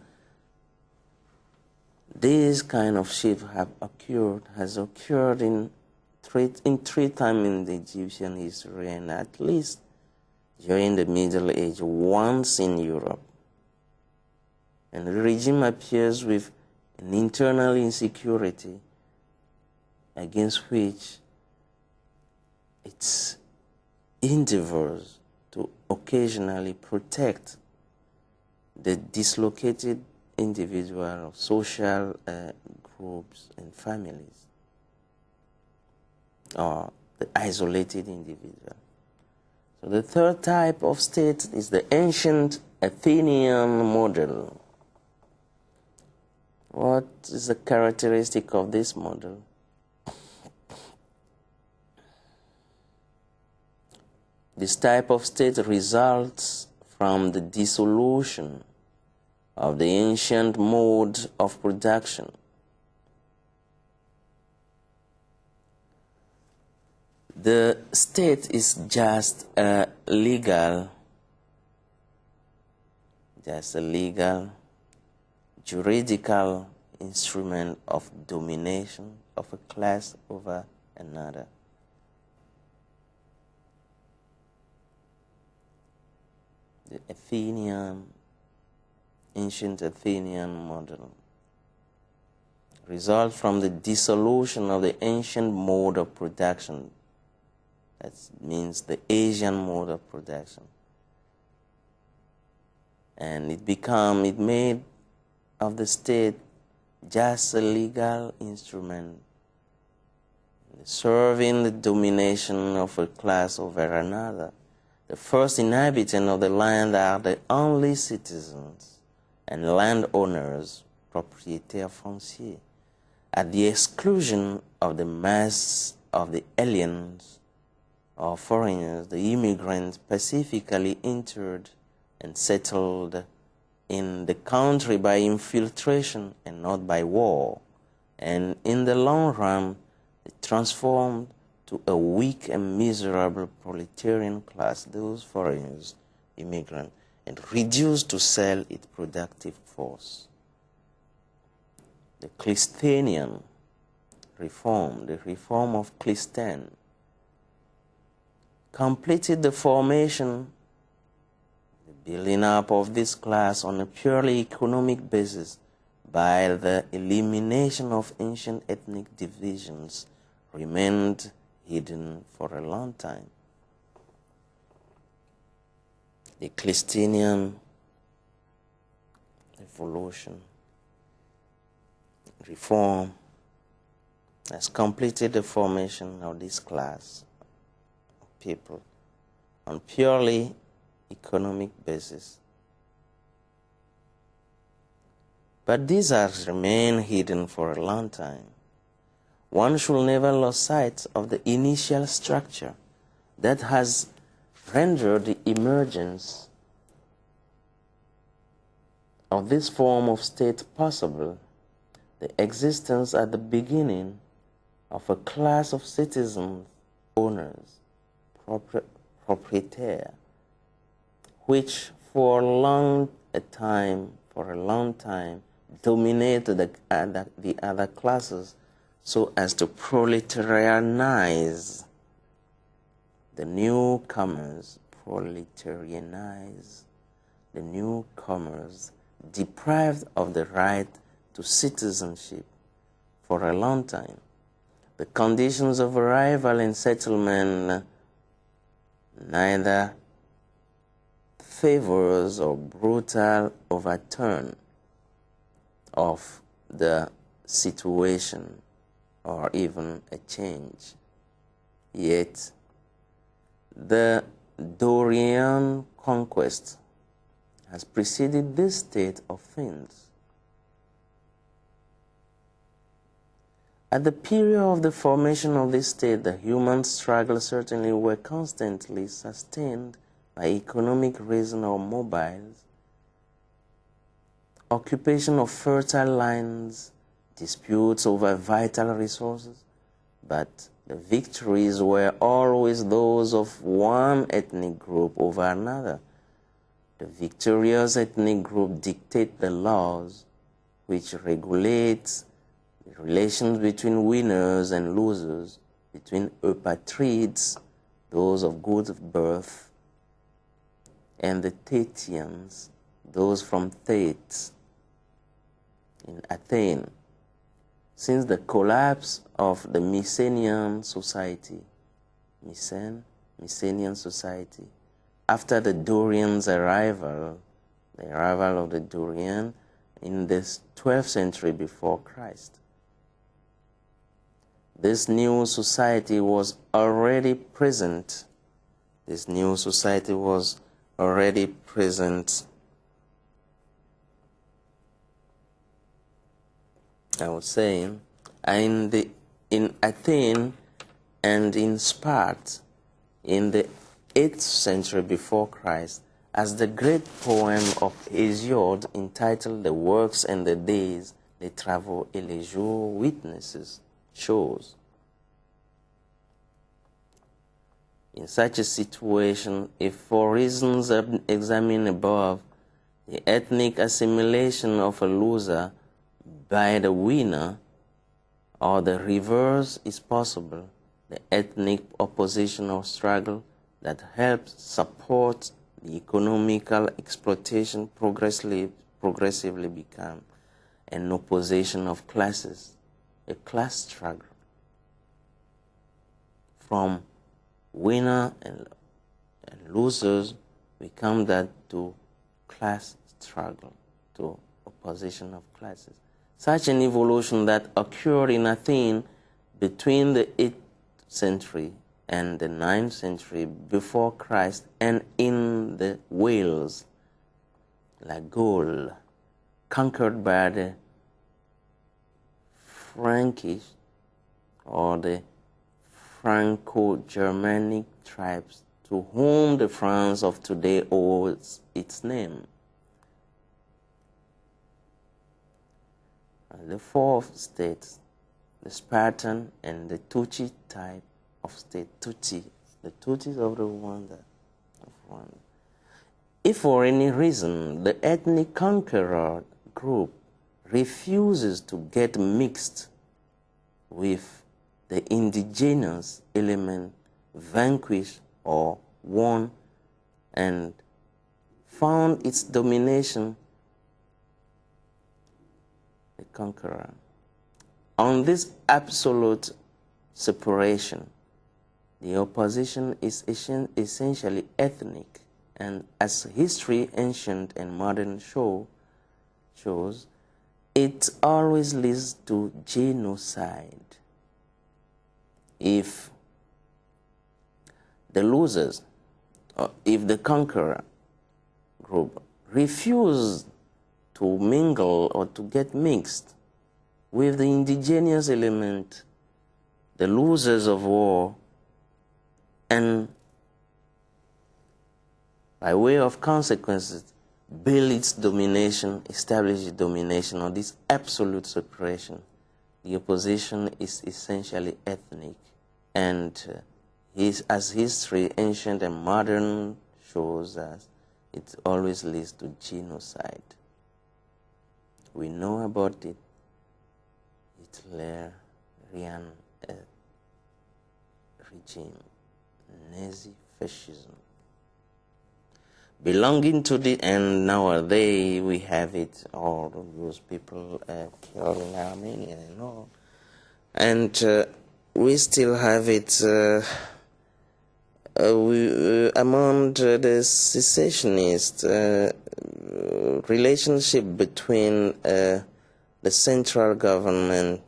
this kind of shift has occurred in three times in the Egyptian history and at least during the Middle Age, once in Europe. And the regime appears with an internal insecurity against which its endeavors to occasionally protect the dislocated individual, social groups and families, or the isolated individual. So the third type of state is the ancient Athenian model. What is the characteristic of this model? This type of state results from the dissolution of the ancient mode of production. The state is just a legal, juridical instrument of domination of a class over another. The ancient Athenian model results from the dissolution of the ancient mode of production. That means the Asian mode of production. And it made of the state just a legal instrument serving the domination of a class over another. The first inhabitants of the land are the only citizens and landowners, propriétaires fonciers, at the exclusion of the mass of the aliens or foreigners, the immigrants pacifically entered and settled in the country by infiltration and not by war, and in the long run they transformed to a weak and miserable proletarian class, those foreigners, immigrants, and reduced to sell its productive force. The Cleisthenes reform, the reform of Cleisthenes, completed the formation, the building up of this class on a purely economic basis by the elimination of ancient ethnic divisions remained hidden for a long time. The Cleisthenes evolution, reform has completed the formation of this class of people on purely economic basis. But these have remained hidden for a long time. One should never lose sight of the initial structure that has rendered the emergence of this form of state possible, the existence at the beginning of a class of citizens, owners, proprietaires, which for a long time dominated the other classes so as to proletarianize the newcomers, deprived of the right to citizenship for a long time. The conditions of arrival and settlement neither favors or brutal overturn of the situation or even a change. Yet, the Dorian conquest has preceded this state of things. At the period of the formation of this state, the human struggles certainly were constantly sustained by economic reason or mobiles, occupation of fertile lands, disputes over vital resources, but the victories were always those of one ethnic group over another. The victorious ethnic group dictates the laws which regulate the relations between winners and losers, between eupatrides, those of good birth, and the Thetians, those from Thebes in Athens. Since the collapse of the Mycenaean society, after the Dorians' arrival, the arrival of the Dorian in the 12th century before Christ, this new society was already present. I was saying, in Athens and in Sparta in the 8th century before Christ, as the great poem of Hesiod entitled The Works and the Days, Les Travaux et les Jours witnesses, shows. In such a situation, if for reasons examined above, the ethnic assimilation of a loser by the winner or the reverse is possible, the ethnic opposition or struggle that helps support the economical exploitation progressively become an opposition of classes, a class struggle. From winner and losers, we come that to class struggle, to opposition of classes. Such an evolution that occurred in Athens between the 8th century and the 9th century before Christ, and in the Wales, La Gaule, conquered by the Frankish or the Franco-Germanic tribes to whom the France of today owes its name. The fourth states, the Spartan and the Tuchi type of state, Tutsi, the Tutsis of Rwanda. If for any reason the ethnic conqueror group refuses to get mixed with the indigenous element, vanquished or won, and found its domination, the conqueror. On this absolute separation, the opposition is essentially ethnic, and as history, ancient and modern, shows, it always leads to genocide. If the losers, or if the conqueror group refuse to mingle or to get mixed with the indigenous element, the losers of war, and by way of consequences, build its domination, establish its domination, or this absolute separation, the opposition is essentially ethnic. And as history, ancient and modern, shows us, it always leads to genocide. We know about it, Hitlerian regime, Nazi fascism. Belonging to the, and nowadays we have it, all those people killed in Armenia and all. And we still have it among the secessionists, relationship between the central government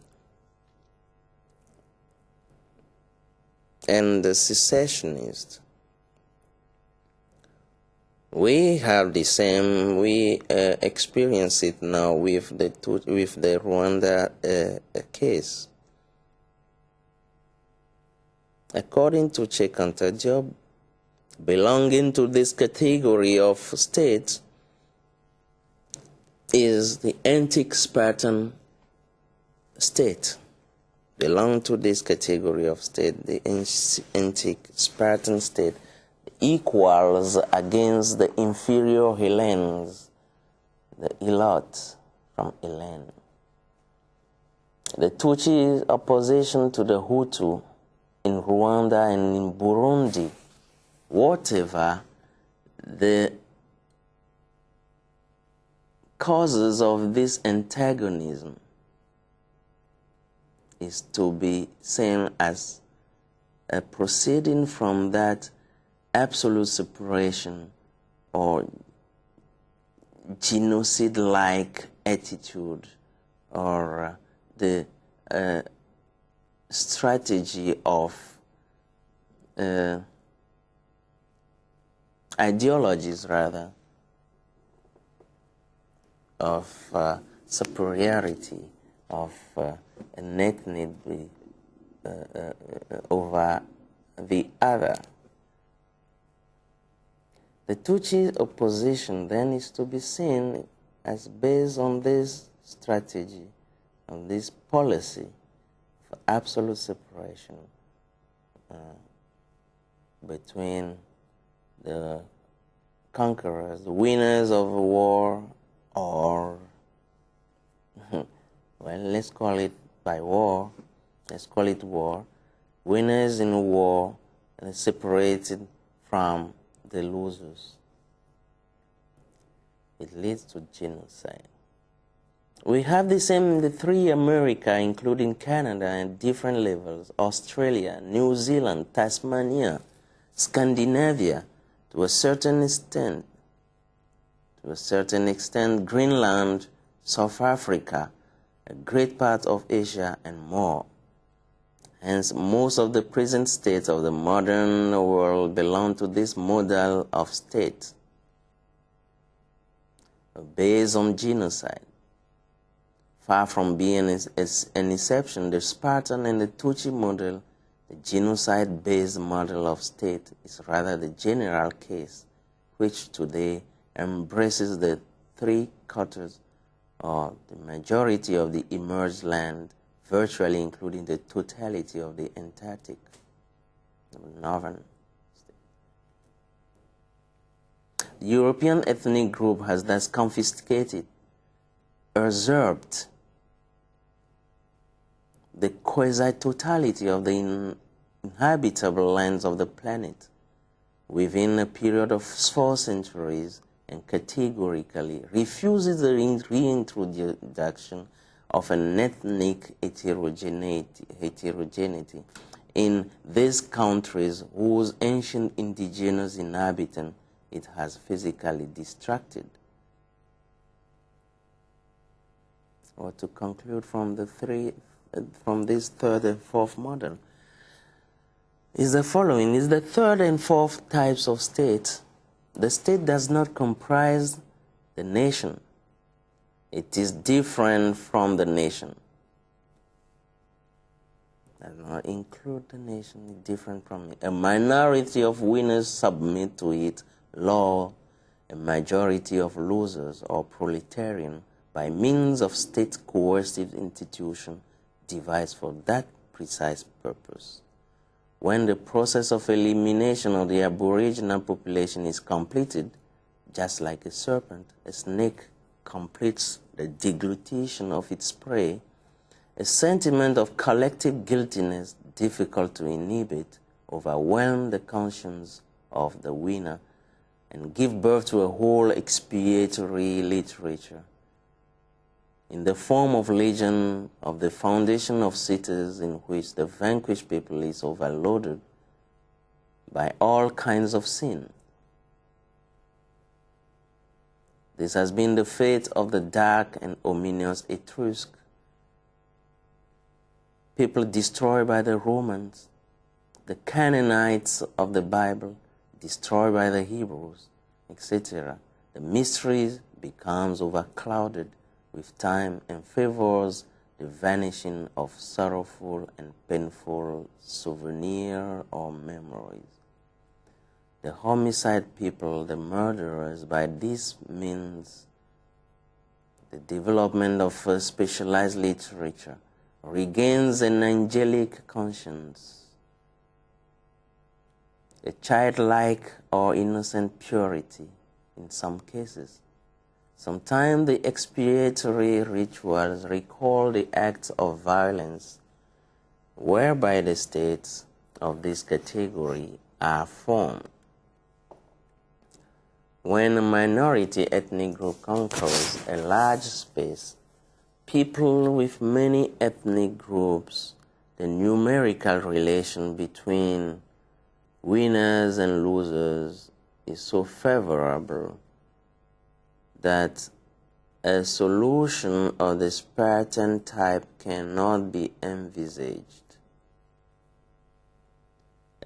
and the secessionists. We have the same, we experience it now with the Rwanda case. According to Chekanta Job, belonging to this category of states is the antique Spartan state. Belong to this category of state, the antique Spartan state, equals against the inferior Hellenes, the Ilots from Hélène. The Tutsi opposition to the Hutu in Rwanda and in Burundi, whatever the causes of this antagonism, is to be seen as a proceeding from that absolute separation or genocide-like attitude, or the strategy of ideologies, rather, of superiority of an ethnic over the other. The Tutsi opposition then is to be seen as based on this strategy, on this policy for absolute separation between the conquerors, the winners of a war, or, well, let's call it by war, let's call it war, winners in a war and separated from the losers. It leads to genocide. We have the same in the three Americas, including Canada at different levels, Australia, New Zealand, Tasmania, Scandinavia, to a certain extent, Greenland, South Africa, a great part of Asia, and more. Hence, most of the present states of the modern world belong to this model of state, based on genocide. Far from being an exception, the Spartan and the Tutsi model, the genocide-based model of state, is rather the general case, which today embraces the three-quarters or the majority of the emerged land, virtually including the totality of the Antarctic, the northern state. The European ethnic group has thus confiscated, usurped the quasi-totality of the inhabitable lands of the planet within a period of 4 centuries, and categorically refuses the reintroduction of an ethnic heterogeneity in these countries whose ancient indigenous inhabitants it has physically distracted. Or to conclude from this third and fourth model, is the following: is the third and fourth types of state. The state does not comprise the nation. It is different from the nation. Does not include the nation, it's different from it. A minority of winners submit to its law, a majority of losers or proletarian, by means of state coercive institution devised for that precise purpose. When the process of elimination of the aboriginal population is completed, just like a serpent, a snake completes the deglutition of its prey, a sentiment of collective guiltiness difficult to inhibit overwhelms the conscience of the winner and give birth to a whole expiatory literature in the form of legend of the foundation of cities, in which the vanquished people is overloaded by all kinds of sin. This has been the fate of the dark and ominous Etrusc, people destroyed by the Romans, the Canaanites of the Bible destroyed by the Hebrews, etc. The mysteries becomes overclouded with time and favors the vanishing of sorrowful and painful souvenirs or memories. The homicide people, the murderers, by this means the development of a specialized literature, regains an angelic conscience, a childlike or innocent purity in some cases. Sometimes the expiatory rituals recall the acts of violence whereby the states of this category are formed. When a minority ethnic group conquers a large space, people with many ethnic groups, the numerical relation between winners and losers is so favorable that a solution of the Spartan type cannot be envisaged.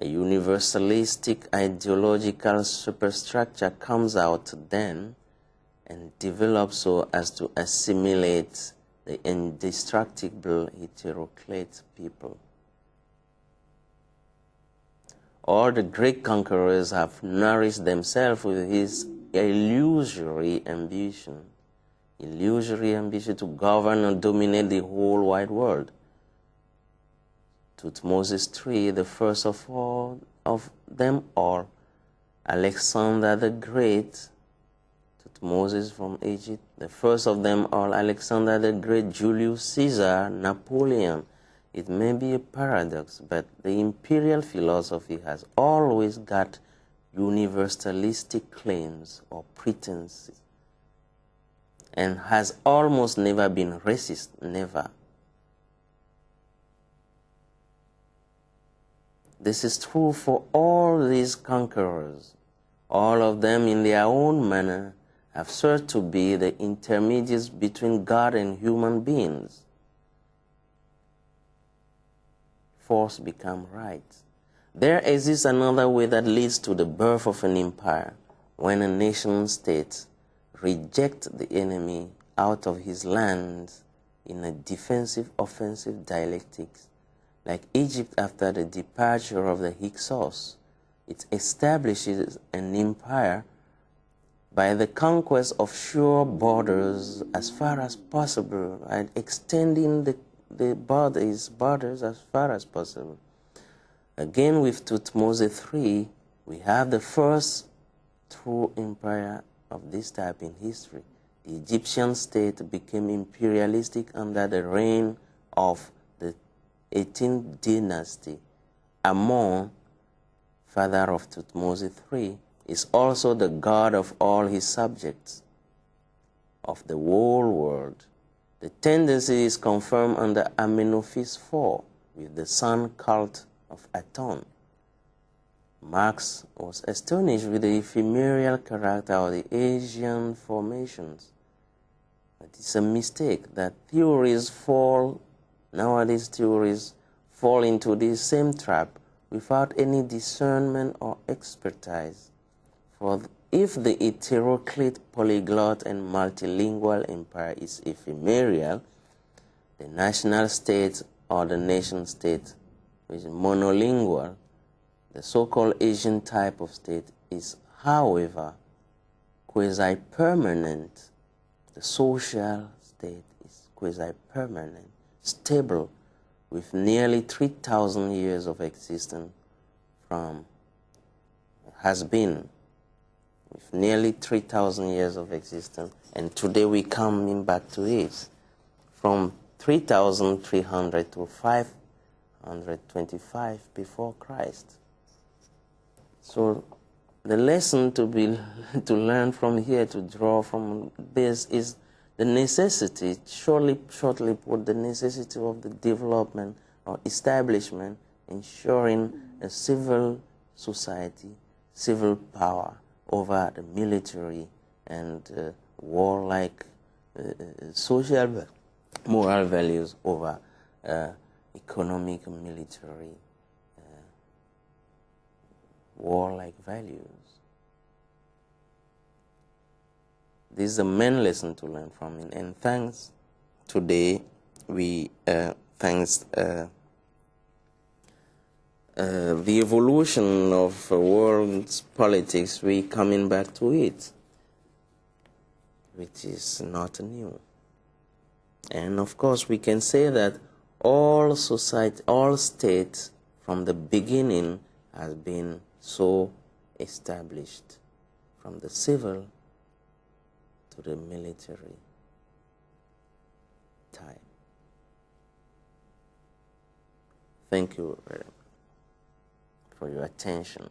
A universalistic ideological superstructure comes out then and develops so as to assimilate the indestructible heteroclite people. All the great conquerors have nourished themselves with his illusory ambition to govern and dominate the whole wide world. Thutmose III, the first of them all, Alexander the Great, Thutmose from Egypt, the first of them all, Alexander the Great, Julius Caesar, Napoleon. It may be a paradox, but the imperial philosophy has always got universalistic claims or pretenses and has almost never been racist, never. This is true for all these conquerors. All of them, in their own manner, have served to be the intermediaries between God and human beings. Force become right. There exists another way that leads to the birth of an empire, when a nation-state rejects the enemy out of his land in a defensive-offensive dialectics. Like Egypt after the departure of the Hyksos, it establishes an empire by the conquest of sure borders as far as possible and extending the borders as far as possible. Again, with Thutmose III, we have the first true empire of this type in history. The Egyptian state became imperialistic under the reign of the 18th dynasty. Amon, father of Thutmose III, is also the god of all his subjects, of the whole world. The tendency is confirmed under Amenophis IV with the sun cult of Aton. Marx was astonished with the ephemeral character of the Asian formations. But it's a mistake that nowadays theories fall into this same trap without any discernment or expertise. For if the heteroclite, polyglot, and multilingual empire is ephemeral, the national state or the nation state, which is monolingual, the so-called Asian type of state, is, however, quasi-permanent. The social state is quasi-permanent, stable, with nearly 3,000 years of existence with nearly 3,000 years of existence, and today we're coming back to it, from 3,300 to 525 before Christ. So the lesson to learn from here, to draw from this, is the necessity, shortly put, the necessity of the development or establishment, ensuring a civil society, civil power over the military and warlike social moral values over economic military warlike values. This is the main lesson to learn from it. And thanks, today we thanks the evolution of world's politics, we coming back to it, which is not new. And of course we can say that all society, all states from the beginning has been so established, from the civil to the military type. Thank you for your attention.